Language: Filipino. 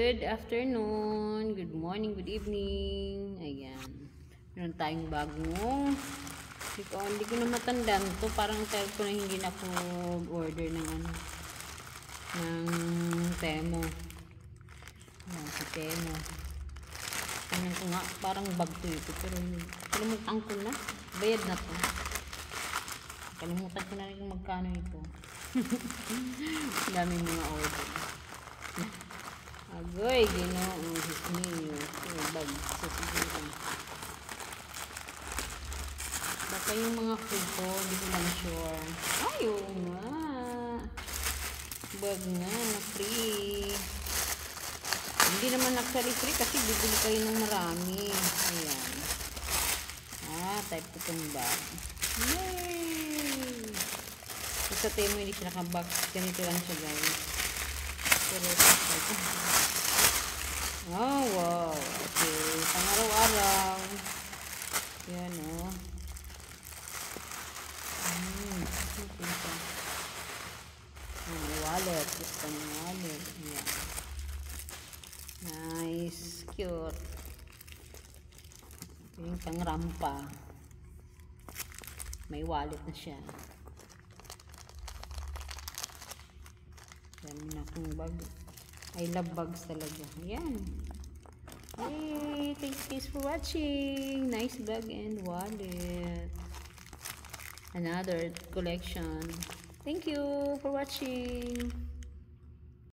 Good afternoon, good morning, good evening. Ayan. Meron tayong bagong. Hindi ko na matandaan to. Parang tell ko na hindi na ako order ng Temo. Ayan, sa Temo. Tingnan ko nga, parang bag to ito. Pero kalimutan ko na. Bayad na to. Kalimutan ko na rin kung magkano ito. Daming mga order. Agoy, Ginoo, Diyos niyo. Bag sa siguro. Baka yung mga food ko, hindi ko lang sure. Ay, oo nga. Bag nga, na free. Hindi naman actually free kasi bibili kayo ng marami. Ayan. Type ko itong bag. Yay! Sa Temo hindi siya nakabox. Ganito lang siya, guys. Pero oh, wow. Okay. Pang-araw-araw. Yan, oh. May wallet. Gusto ng wallet. Yan. Nice. Cute. Yung pang-rampa. May wallet na siya. Dami na akong bag. I love bags talaga. Ayan. Hey, thanks for watching. Nice bag and wallet. Another collection. Thank you for watching.